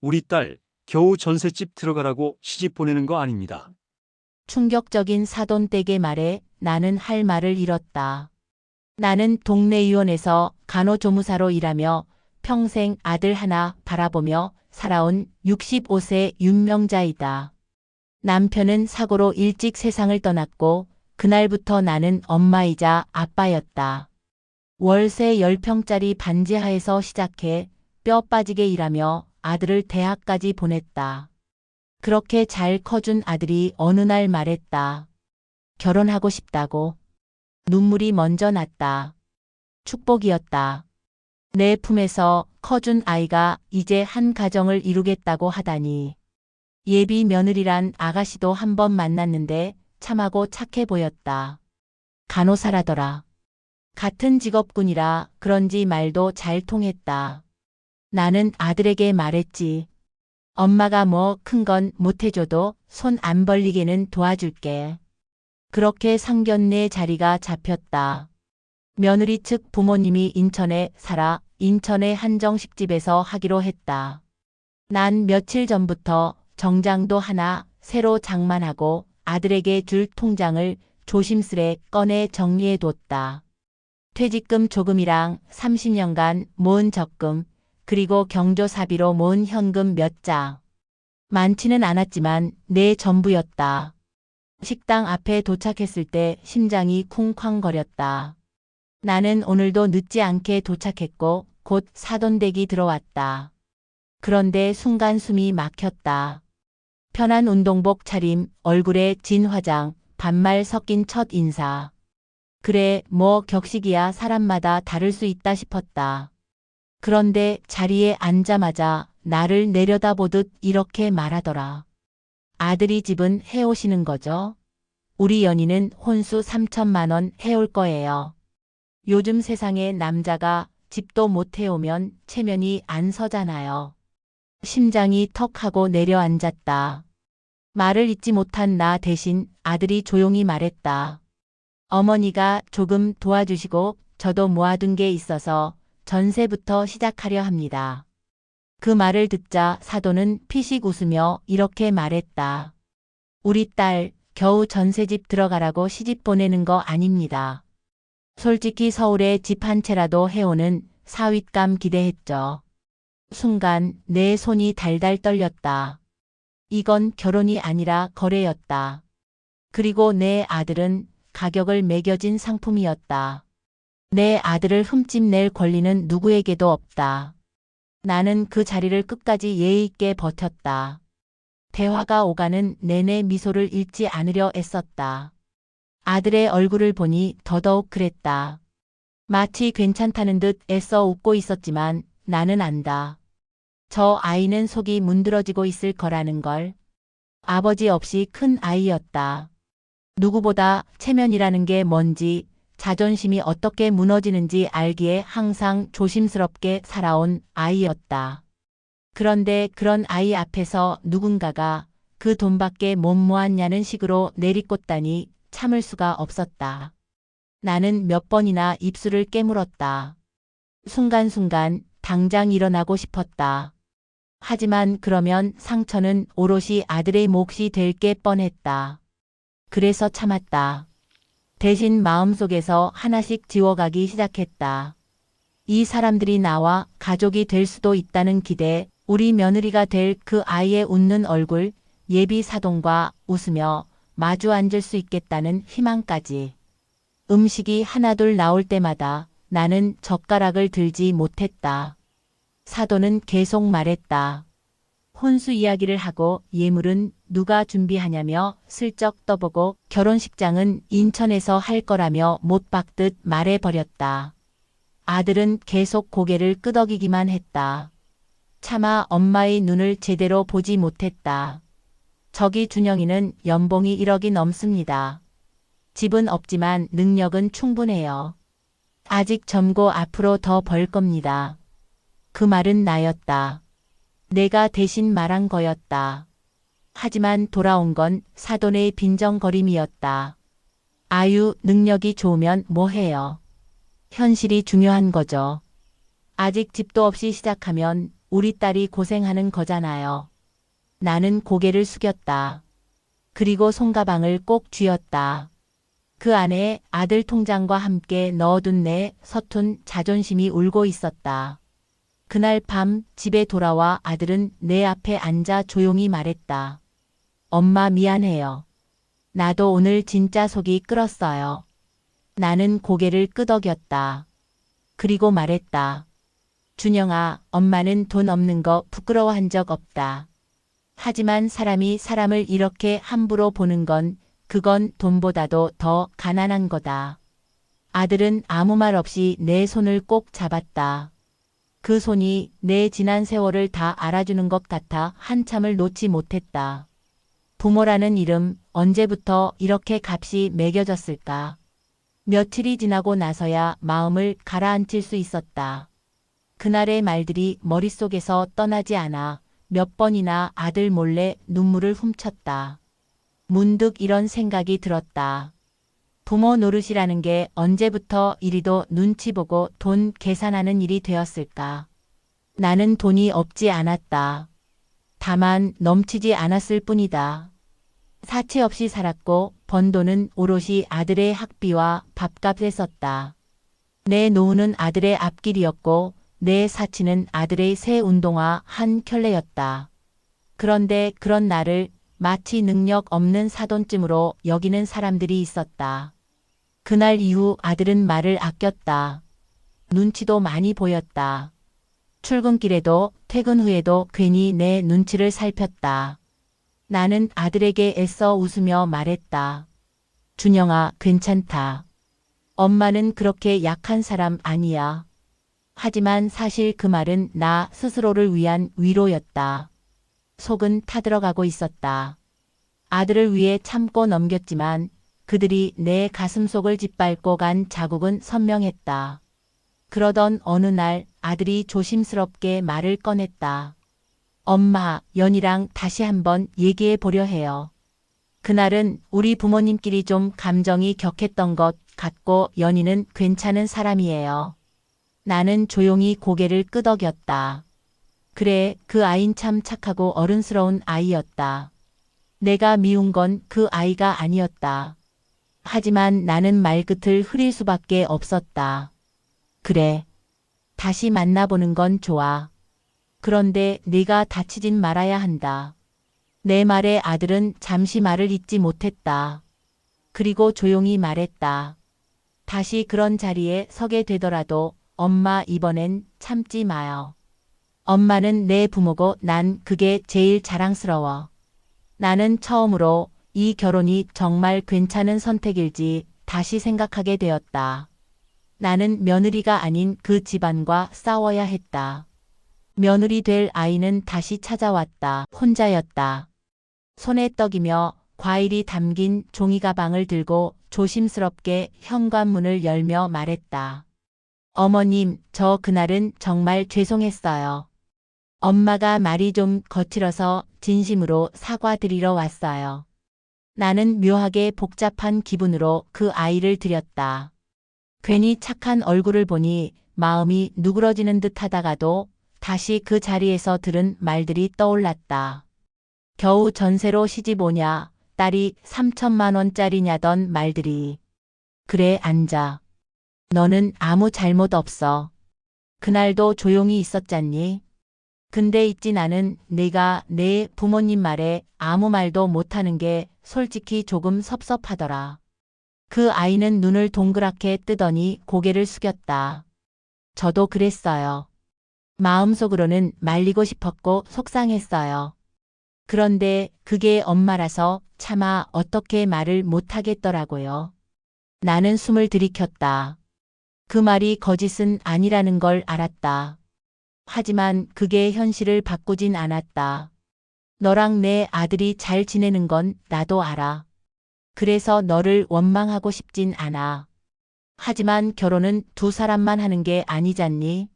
우리 딸 겨우 전셋집 들어가라고 시집 보내는 거 아닙니다. 충격적인 사돈댁의 말에 나는 할 말을 잃었다. 나는 동네의원에서 간호조무사로 일하며 평생 아들 하나 바라보며 살아온 65세 윤명자이다. 남편은 사고로 일찍 세상을 떠났고 그날부터 나는 엄마이자 아빠였다. 월세 10평짜리 반지하에서 시작해 뼈 빠지게 일하며 아들을 대학까지 보냈다. 그렇게 잘 커준 아들이 어느 날 말했다. 결혼하고 싶다고. 눈물이 먼저 났다. 축복이었다. 내 품에서 커준 아이가 이제 한 가정을 이루겠다고 하다니. 예비 며느리란 아가씨도 한 번 만났는데 참하고 착해 보였다. 간호사라더라. 같은 직업군이라 그런지 말도 잘 통했다. 나는 아들에게 말했지. 엄마가 뭐 큰 건 못해줘도 손 안 벌리게는 도와줄게. 그렇게 상견례 자리가 잡혔다. 며느리 측 부모님이 인천에 살아 인천의 한정식집에서 하기로 했다. 난 며칠 전부터 정장도 하나 새로 장만하고 아들에게 줄 통장을 조심스레 꺼내 정리해뒀다. 퇴직금 조금이랑 30년간 모은 적금, 그리고 경조사비로 모은 현금 몇 장. 많지는 않았지만 내 전부였다. 식당 앞에 도착했을 때 심장이 쿵쾅거렸다. 나는 오늘도 늦지 않게 도착했고 곧 사돈댁이 들어왔다. 그런데 순간 숨이 막혔다. 편한 운동복 차림, 얼굴에 진 화장, 반말 섞인 첫 인사. 그래, 뭐 격식이야 사람마다 다를 수 있다 싶었다. 그런데 자리에 앉자마자 나를 내려다보듯 이렇게 말하더라. 아들이 집은 해오시는 거죠? 우리 연희는 혼수 3천만 원 해올 거예요. 요즘 세상에 남자가 집도 못 해오면 체면이 안 서잖아요. 심장이 턱 하고 내려앉았다. 말을 잇지 못한 나 대신 아들이 조용히 말했다. 어머니가 조금 도와주시고 저도 모아둔 게 있어서 전세부터 시작하려 합니다. 그 말을 듣자 사돈은 피식 웃으며 이렇게 말했다. 우리 딸 겨우 전세집 들어가라고 시집 보내는 거 아닙니다. 솔직히 서울에 집 한 채라도 해오는 사윗감 기대했죠. 순간 내 손이 달달 떨렸다. 이건 결혼이 아니라 거래였다. 그리고 내 아들은 가격을 매겨진 상품이었다. 내 아들을 흠집낼 권리는 누구에게도 없다. 나는 그 자리를 끝까지 예의 있게 버텼다. 대화가 오가는 내내 미소를 잃지 않으려 애썼다. 아들의 얼굴을 보니 더더욱 그랬다. 마치 괜찮다는 듯 애써 웃고 있었지만 나는 안다. 저 아이는 속이 문드러지고 있을 거라는 걸. 아버지 없이 큰 아이였다. 누구보다 체면이라는 게 뭔지, 자존심이 어떻게 무너지는지 알기에 항상 조심스럽게 살아온 아이였다. 그런데 그런 아이 앞에서 누군가가 그 돈밖에 못 모았냐는 식으로 내리꽂다니 참을 수가 없었다. 나는 몇 번이나 입술을 깨물었다. 순간순간 당장 일어나고 싶었다. 하지만 그러면 상처는 오롯이 아들의 몫이 될 게 뻔했다. 그래서 참았다. 대신 마음속에서 하나씩 지워가기 시작했다. 이 사람들이 나와 가족이 될 수도 있다는 기대, 우리 며느리가 될 그 아이의 웃는 얼굴, 예비 사돈과 웃으며 마주 앉을 수 있겠다는 희망까지. 음식이 하나둘 나올 때마다 나는 젓가락을 들지 못했다. 사돈은 계속 말했다. 혼수 이야기를 하고 예물은 누가 준비하냐며 슬쩍 떠보고 결혼식장은 인천에서 할 거라며 못 박듯 말해버렸다. 아들은 계속 고개를 끄덕이기만 했다. 차마 엄마의 눈을 제대로 보지 못했다. 저기 준영이는 연봉이 1억이 넘습니다. 집은 없지만 능력은 충분해요. 아직 젊고 앞으로 더 벌 겁니다. 그 말은 나였다. 내가 대신 말한 거였다. 하지만 돌아온 건 사돈의 빈정거림이었다. 아유, 능력이 좋으면 뭐해요. 현실이 중요한 거죠. 아직 집도 없이 시작하면 우리 딸이 고생하는 거잖아요. 나는 고개를 숙였다. 그리고 손가방을 꼭 쥐었다. 그 안에 아들 통장과 함께 넣어둔 내 서툰 자존심이 울고 있었다. 그날 밤 집에 돌아와 아들은 내 앞에 앉아 조용히 말했다. 엄마 미안해요. 나도 오늘 진짜 속이 끓었어요. 나는 고개를 끄덕였다. 그리고 말했다. 준영아, 엄마는 돈 없는 거 부끄러워한 적 없다. 하지만 사람이 사람을 이렇게 함부로 보는 건 그건 돈보다도 더 가난한 거다. 아들은 아무 말 없이 내 손을 꼭 잡았다. 그 손이 내 지난 세월을 다 알아주는 것 같아 한참을 놓지 못했다. 부모라는 이름 언제부터 이렇게 값이 매겨졌을까? 며칠이 지나고 나서야 마음을 가라앉힐 수 있었다. 그날의 말들이 머릿속에서 떠나지 않아 몇 번이나 아들 몰래 눈물을 훔쳤다. 문득 이런 생각이 들었다. 부모 노릇이라는 게 언제부터 이리도 눈치 보고 돈 계산하는 일이 되었을까? 나는 돈이 없지 않았다. 다만 넘치지 않았을 뿐이다. 사채 없이 살았고 번 돈은 오롯이 아들의 학비와 밥값에 썼다. 내 노후는 아들의 앞길이었고 내 사치는 아들의 새 운동화 한 켤레였다. 그런데 그런 나를 마치 능력 없는 사돈쯤으로 여기는 사람들이 있었다. 그날 이후 아들은 말을 아꼈다. 눈치도 많이 보였다. 출근길에도 퇴근 후에도 괜히 내 눈치를 살폈다. 나는 아들에게 애써 웃으며 말했다. 준영아, 괜찮다. 엄마는 그렇게 약한 사람 아니야. 하지만 사실 그 말은 나 스스로를 위한 위로였다. 속은 타들어가고 있었다. 아들을 위해 참고 넘겼지만 그들이 내 가슴속을 짓밟고 간 자국은 선명했다. 그러던 어느 날 아들이 조심스럽게 말을 꺼냈다. 엄마, 연희랑 다시 한번 얘기해 보려 해요. 그날은 우리 부모님끼리 좀 감정이 격했던 것 같고 연희는 괜찮은 사람이에요. 나는 조용히 고개를 끄덕였다. 그래, 그 아인 참 착하고 어른스러운 아이였다. 내가 미운 건 그 아이가 아니었다. 하지만 나는 말끝을 흐릴 수밖에 없었다. 그래. 다시 만나보는 건 좋아. 그런데 네가 다치진 말아야 한다. 내 말에 아들은 잠시 말을 잇지 못했다. 그리고 조용히 말했다. 다시 그런 자리에 서게 되더라도 엄마 이번엔 참지 마요. 엄마는 내 부모고 난 그게 제일 자랑스러워. 나는 처음으로 이 결혼이 정말 괜찮은 선택일지 다시 생각하게 되었다. 나는 며느리가 아닌 그 집안과 싸워야 했다. 며느리 될 아이는 다시 찾아왔다. 혼자였다. 손에 떡이며 과일이 담긴 종이 가방을 들고 조심스럽게 현관문을 열며 말했다. 어머님, 저 그날은 정말 죄송했어요. 엄마가 말이 좀 거칠어서 진심으로 사과드리러 왔어요. 나는 묘하게 복잡한 기분으로 그 아이를 들였다. 괜히 착한 얼굴을 보니 마음이 누그러지는 듯 하다가도 다시 그 자리에서 들은 말들이 떠올랐다. 겨우 전세로 시집 오냐, 딸이 3천만 원짜리냐던 말들이. 그래, 앉아. 너는 아무 잘못 없어. 그날도 조용히 있었잖니. 근데 있지 나는 네가 내 부모님 말에 아무 말도 못하는 게 솔직히 조금 섭섭하더라. 그 아이는 눈을 동그랗게 뜨더니 고개를 숙였다. 저도 그랬어요. 마음속으로는 말리고 싶었고 속상했어요. 그런데 그게 엄마라서 차마 어떻게 말을 못하겠더라고요. 나는 숨을 들이켰다. 그 말이 거짓은 아니라는 걸 알았다. 하지만 그게 현실을 바꾸진 않았다. 너랑 내 아들이 잘 지내는 건 나도 알아. 그래서 너를 원망하고 싶진 않아. 하지만 결혼은 두 사람만 하는 게 아니잖니.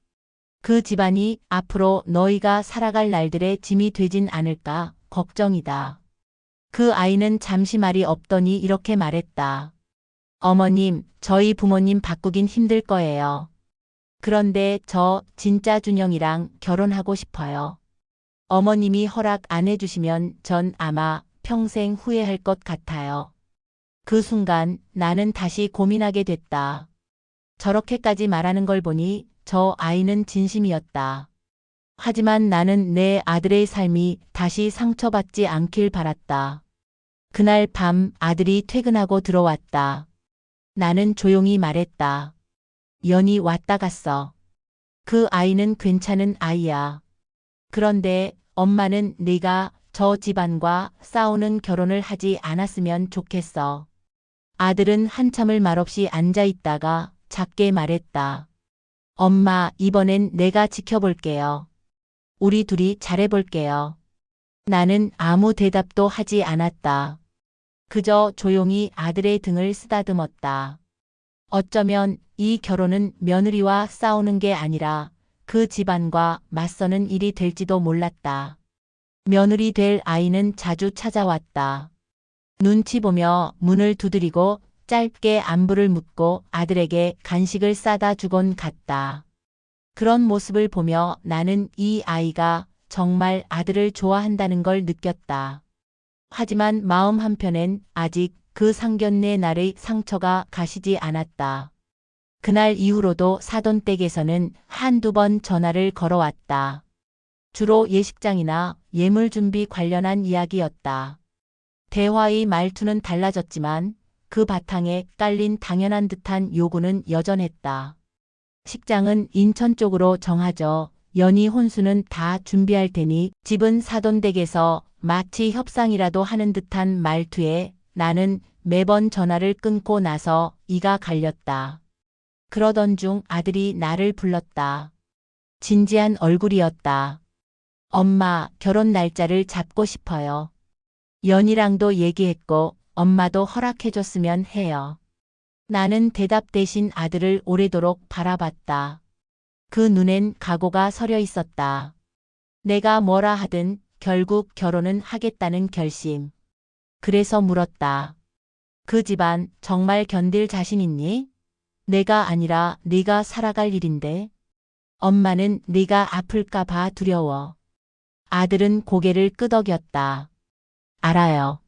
그 집안이 앞으로 너희가 살아갈 날들의 짐이 되진 않을까 걱정이다. 그 아이는 잠시 말이 없더니 이렇게 말했다. 어머님, 저희 부모님 바꾸긴 힘들 거예요. 그런데 저 진짜 준영이랑 결혼하고 싶어요. 어머님이 허락 안 해주시면 전 아마 평생 후회할 것 같아요. 그 순간 나는 다시 고민하게 됐다. 저렇게까지 말하는 걸 보니 저 아이는 진심이었다. 하지만 나는 내 아들의 삶이 다시 상처받지 않길 바랐다. 그날 밤 아들이 퇴근하고 들어왔다. 나는 조용히 말했다. 연이 왔다 갔어. 그 아이는 괜찮은 아이야. 그런데 엄마는 네가 저 집안과 싸우는 결혼을 하지 않았으면 좋겠어. 아들은 한참을 말없이 앉아 있다가 작게 말했다. 엄마, 이번엔 내가 지켜볼게요. 우리 둘이 잘해볼게요. 나는 아무 대답도 하지 않았다. 그저 조용히 아들의 등을 쓰다듬었다. 어쩌면 이 결혼은 며느리와 싸우는 게 아니라 그 집안과 맞서는 일이 될지도 몰랐다. 며느리 될 아이는 자주 찾아왔다. 눈치 보며 문을 두드리고 짧게 안부를 묻고 아들에게 간식을 싸다 주곤 갔다. 그런 모습을 보며 나는 이 아이가 정말 아들을 좋아한다는 걸 느꼈다. 하지만 마음 한편엔 아직 그 상견례 날의 상처가 가시지 않았다. 그날 이후로도 사돈댁에서는 한두 번 전화를 걸어왔다. 주로 예식장이나 예물 준비 관련한 이야기였다. 대화의 말투는 달라졌지만 그 바탕에 깔린 당연한 듯한 요구는 여전했다. 식장은 인천 쪽으로 정하죠. 연희 혼수는 다 준비할 테니 집은 사돈댁에서 마치 협상이라도 하는 듯한 말투에 나는 매번 전화를 끊고 나서 이가 갈렸다. 그러던 중 아들이 나를 불렀다. 진지한 얼굴이었다. 엄마, 결혼 날짜를 잡고 싶어요. 연희랑도 얘기했고 엄마도 허락해줬으면 해요. 나는 대답 대신 아들을 오래도록 바라봤다. 그 눈엔 각오가 서려 있었다. 내가 뭐라 하든 결국 결혼은 하겠다는 결심. 그래서 물었다. 그 집안 정말 견딜 자신 있니? 내가 아니라 네가 살아갈 일인데. 엄마는 네가 아플까 봐 두려워. 아들은 고개를 끄덕였다. 알아요.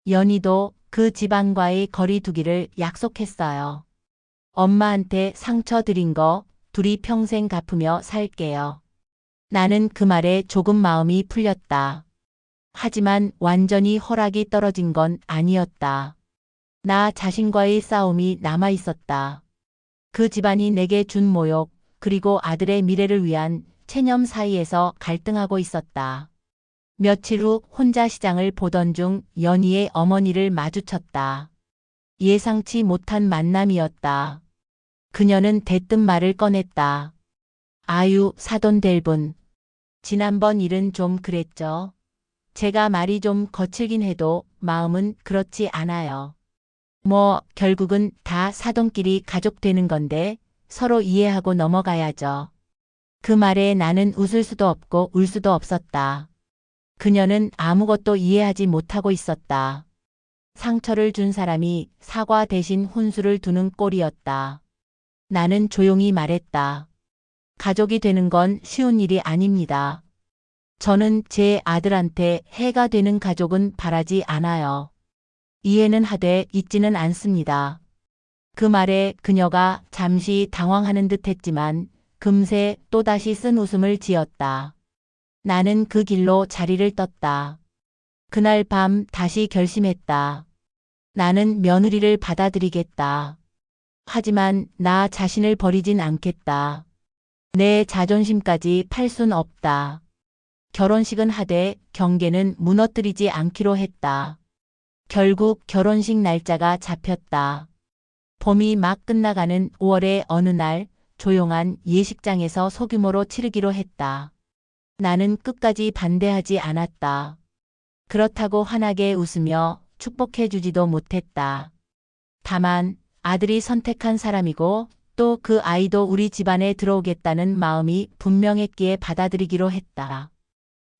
연희도 그 집안과의 거리 두기를 약속했어요. 엄마한테 상처 드린 거 둘이 평생 갚으며 살게요. 나는 그 말에 조금 마음이 풀렸다. 하지만 완전히 허락이 떨어진 건 아니었다. 나 자신과의 싸움이 남아 있었다. 그 집안이 내게 준 모욕, 그리고 아들의 미래를 위한 체념 사이에서 갈등하고 있었다. 며칠 후 혼자 시장을 보던 중 연희의 어머니를 마주쳤다. 예상치 못한 만남이었다. 그녀는 대뜸 말을 꺼냈다. 아유, 사돈 될 분. 지난번 일은 좀 그랬죠. 제가 말이 좀 거칠긴 해도 마음은 그렇지 않아요. 뭐 결국은 다 사돈끼리 가족 되는 건데 서로 이해하고 넘어가야죠. 그 말에 나는 웃을 수도 없고 울 수도 없었다. 그녀는 아무것도 이해하지 못하고 있었다. 상처를 준 사람이 사과 대신 혼수를 두는 꼴이었다. 나는 조용히 말했다. 가족이 되는 건 쉬운 일이 아닙니다. 저는 제 아들한테 해가 되는 가족은 바라지 않아요. 이해는 하되 있지는 않습니다. 그 말에 그녀가 잠시 당황하는 듯 했지만 금세 또다시 쓴 웃음을 지었다. 나는 그 길로 자리를 떴다. 그날 밤 다시 결심했다. 나는 며느리를 받아들이겠다. 하지만 나 자신을 버리진 않겠다. 내 자존심까지 팔 순 없다. 결혼식은 하되 경계는 무너뜨리지 않기로 했다. 결국 결혼식 날짜가 잡혔다. 봄이 막 끝나가는 5월의 어느 날 조용한 예식장에서 소규모로 치르기로 했다. 나는 끝까지 반대하지 않았다. 그렇다고 환하게 웃으며 축복해주지도 못했다. 다만 아들이 선택한 사람이고 또 그 아이도 우리 집안에 들어오겠다는 마음이 분명했기에 받아들이기로 했다.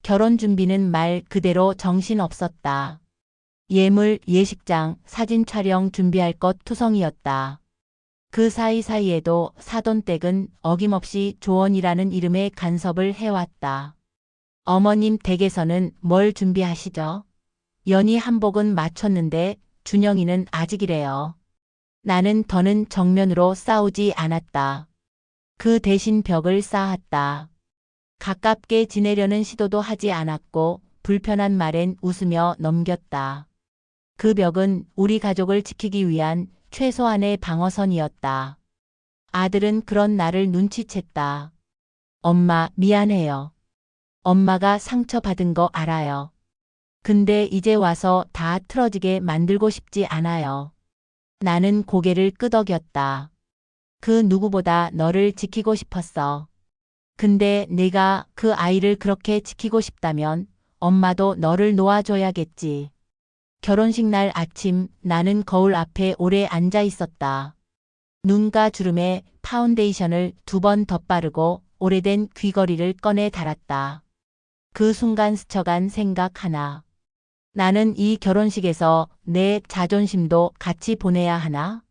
결혼 준비는 말 그대로 정신없었다. 예물, 예식장, 사진 촬영 준비할 것 투성이었다. 그 사이사이에도 사돈댁은 어김없이 조언이라는 이름의 간섭을 해왔다. 어머님 댁에서는 뭘 준비하시죠? 연희 한복은 마쳤는데 준영이는 아직이래요. 나는 더는 정면으로 싸우지 않았다. 그 대신 벽을 쌓았다. 가깝게 지내려는 시도도 하지 않았고 불편한 말엔 웃으며 넘겼다. 그 벽은 우리 가족을 지키기 위한 최소한의 방어선이었다. 아들은 그런 나를 눈치챘다. 엄마, 미안해요. 엄마가 상처받은 거 알아요. 근데 이제 와서 다 틀어지게 만들고 싶지 않아요. 나는 고개를 끄덕였다. 그 누구보다 너를 지키고 싶었어. 근데 내가 그 아이를 그렇게 지키고 싶다면 엄마도 너를 놓아줘야겠지. 결혼식 날 아침 나는 거울 앞에 오래 앉아 있었다. 눈가 주름에 파운데이션을 2번 덧바르고 오래된 귀걸이를 꺼내 달았다. 그 순간 스쳐간 생각 하나. 나는 이 결혼식에서 내 자존심도 같이 보내야 하나?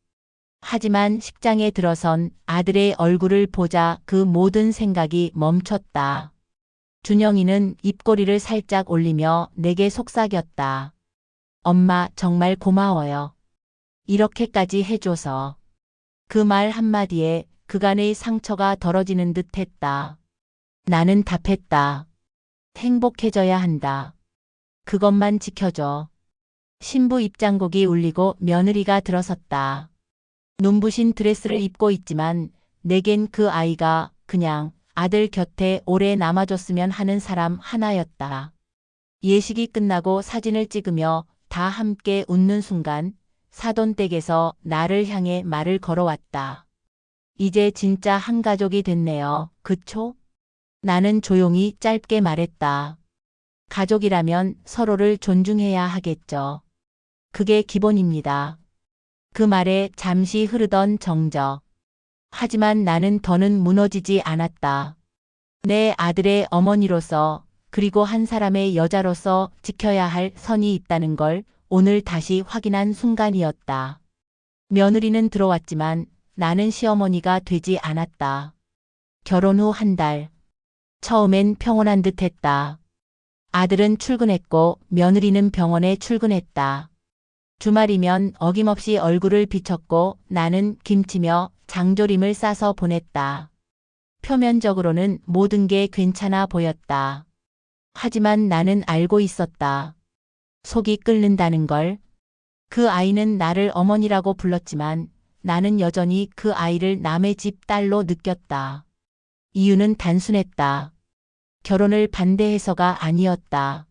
하지만 식장에 들어선 아들의 얼굴을 보자 그 모든 생각이 멈췄다. 준영이는 입꼬리를 살짝 올리며 내게 속삭였다. 엄마 정말 고마워요. 이렇게까지 해줘서. 그 말 한마디에 그간의 상처가 덜어지는 듯 했다. 나는 답했다. 행복해져야 한다. 그것만 지켜줘. 신부 입장곡이 울리고 며느리가 들어섰다. 눈부신 드레스를 입고 있지만 내겐 그 아이가 그냥 아들 곁에 오래 남아줬으면 하는 사람 하나였다. 예식이 끝나고 사진을 찍으며 다 함께 웃는 순간 사돈댁에서 나를 향해 말을 걸어왔다. 이제 진짜 한 가족이 됐네요. 그쵸? 나는 조용히 짧게 말했다. 가족이라면 서로를 존중해야 하겠죠. 그게 기본입니다. 그 말에 잠시 흐르던 정적. 하지만 나는 더는 무너지지 않았다. 내 아들의 어머니로서 그리고 한 사람의 여자로서 지켜야 할 선이 있다는 걸 오늘 다시 확인한 순간이었다. 며느리는 들어왔지만 나는 시어머니가 되지 않았다. 결혼 후 한 달. 처음엔 평온한 듯 했다. 아들은 출근했고 며느리는 병원에 출근했다. 주말이면 어김없이 얼굴을 비쳤고 나는 김치며 장조림을 싸서 보냈다. 표면적으로는 모든 게 괜찮아 보였다. 하지만 나는 알고 있었다. 속이 끓는다는 걸. 그 아이는 나를 어머니라고 불렀지만 나는 여전히 그 아이를 남의 집 딸로 느꼈다. 이유는 단순했다. 결혼을 반대해서가 아니었다.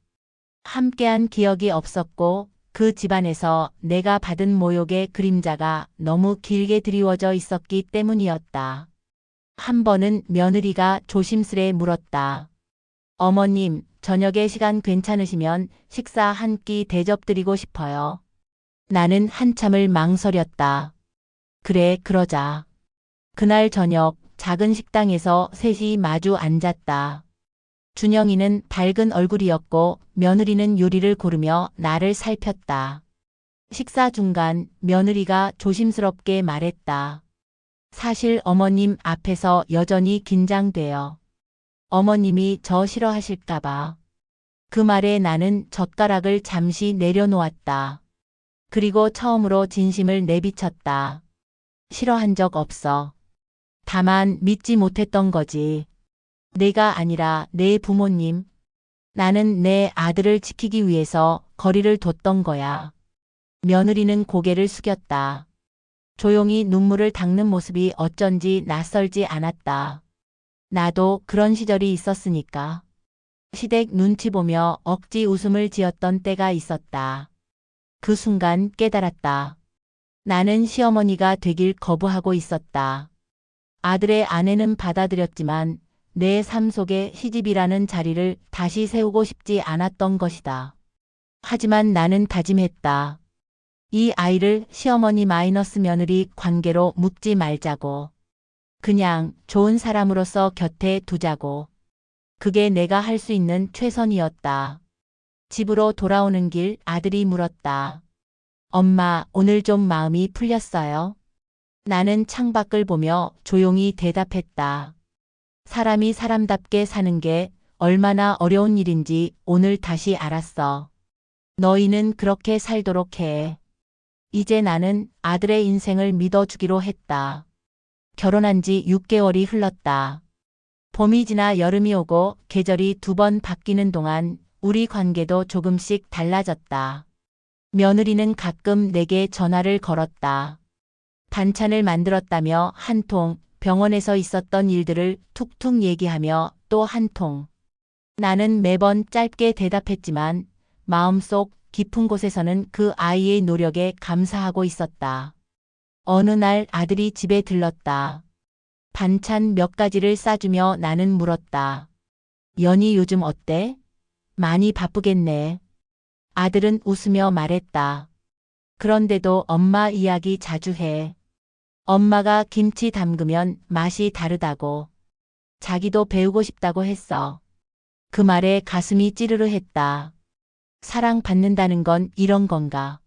함께한 기억이 없었고 그 집안에서 내가 받은 모욕의 그림자가 너무 길게 드리워져 있었기 때문이었다. 한 번은 며느리가 조심스레 물었다. 어머님, 저녁에 시간 괜찮으시면 식사 한 끼 대접드리고 싶어요. 나는 한참을 망설였다. 그래, 그러자. 그날 저녁 작은 식당에서 셋이 마주 앉았다. 준영이는 밝은 얼굴이었고 며느리는 요리를 고르며 나를 살폈다. 식사 중간 며느리가 조심스럽게 말했다. 사실 어머님 앞에서 여전히 긴장돼요. 어머님이 저 싫어하실까봐. 그 말에 나는 젓가락을 잠시 내려놓았다. 그리고 처음으로 진심을 내비쳤다. 싫어한 적 없어. 다만 믿지 못했던 거지. 내가 아니라 내 부모님. 나는 내 아들을 지키기 위해서 거리를 뒀던 거야. 며느리는 고개를 숙였다. 조용히 눈물을 닦는 모습이 어쩐지 낯설지 않았다. 나도 그런 시절이 있었으니까. 시댁 눈치 보며 억지 웃음을 지었던 때가 있었다. 그 순간 깨달았다. 나는 시어머니가 되길 거부하고 있었다. 아들의 아내는 받아들였지만 내 삶 속에 시집이라는 자리를 다시 세우고 싶지 않았던 것이다. 하지만 나는 다짐했다. 이 아이를 시어머니 마이너스 며느리 관계로 묶지 말자고. 그냥 좋은 사람으로서 곁에 두자고. 그게 내가 할 수 있는 최선이었다. 집으로 돌아오는 길 아들이 물었다. 엄마, 오늘 좀 마음이 풀렸어요? 나는 창밖을 보며 조용히 대답했다. 사람이 사람답게 사는 게 얼마나 어려운 일인지 오늘 다시 알았어. 너희는 그렇게 살도록 해. 이제 나는 아들의 인생을 믿어주기로 했다. 결혼한 지 6개월이 흘렀다. 봄이 지나 여름이 오고 계절이 2번 바뀌는 동안 우리 관계도 조금씩 달라졌다. 며느리는 가끔 내게 전화를 걸었다. 반찬을 만들었다며 한 통, 병원에서 있었던 일들을 툭툭 얘기하며 또 한 통. 나는 매번 짧게 대답했지만 마음속 깊은 곳에서는 그 아이의 노력에 감사하고 있었다. 어느 날 아들이 집에 들렀다. 반찬 몇 가지를 싸주며 나는 물었다. 연희 요즘 어때? 많이 바쁘겠네. 아들은 웃으며 말했다. 그런데도 엄마 이야기 자주 해. 엄마가 김치 담그면 맛이 다르다고. 자기도 배우고 싶다고 했어. 그 말에 가슴이 찌르르 했다. 사랑받는다는 건 이런 건가?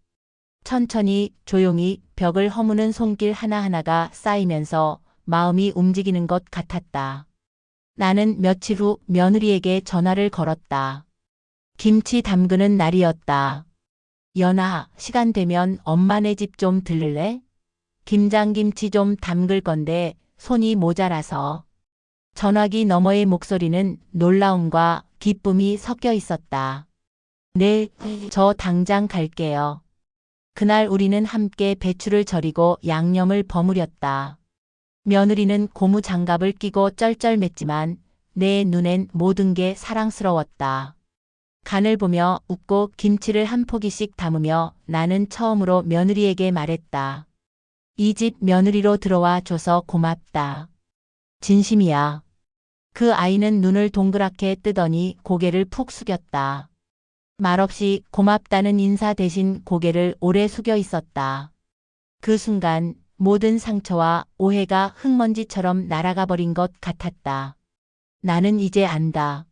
천천히 조용히 벽을 허무는 손길 하나하나가 쌓이면서 마음이 움직이는 것 같았다. 나는 며칠 후 며느리에게 전화를 걸었다. 김치 담그는 날이었다. 연아, 시간 되면 엄마네 집 좀 들를래? 김장김치 좀 담글 건데 손이 모자라서. 전화기 너머의 목소리는 놀라움과 기쁨이 섞여 있었다. 네, 저 당장 갈게요. 그날 우리는 함께 배추를 절이고 양념을 버무렸다. 며느리는 고무 장갑을 끼고 쩔쩔맸지만 내 눈엔 모든 게 사랑스러웠다. 간을 보며 웃고 김치를 한 포기씩 담으며 나는 처음으로 며느리에게 말했다. 이 집 며느리로 들어와 줘서 고맙다. 진심이야. 그 아이는 눈을 동그랗게 뜨더니 고개를 푹 숙였다. 말없이 고맙다는 인사 대신 고개를 오래 숙여 있었다. 그 순간 모든 상처와 오해가 흙먼지처럼 날아가 버린 것 같았다. 나는 이제 안다.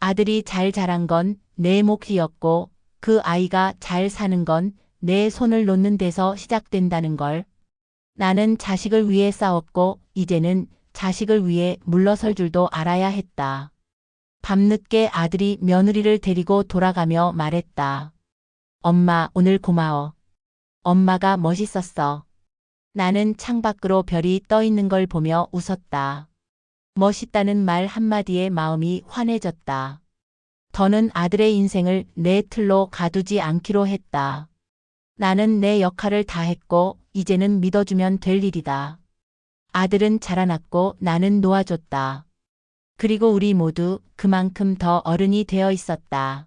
아들이 잘 자란 건 내 몫이었고 그 아이가 잘 사는 건 내 손을 놓는 데서 시작된다는 걸. 나는 자식을 위해 싸웠고 이제는 자식을 위해 물러설 줄도 알아야 했다. 밤늦게 아들이 며느리를 데리고 돌아가며 말했다. 엄마, 오늘 고마워. 엄마가 멋있었어. 나는 창밖으로 별이 떠 있는 걸 보며 웃었다. 멋있다는 말 한마디에 마음이 환해졌다. 더는 아들의 인생을 내 틀로 가두지 않기로 했다. 나는 내 역할을 다 했고 이제는 믿어주면 될 일이다. 아들은 자라났고 나는 놓아줬다. 그리고 우리 모두 그만큼 더 어른이 되어 있었다.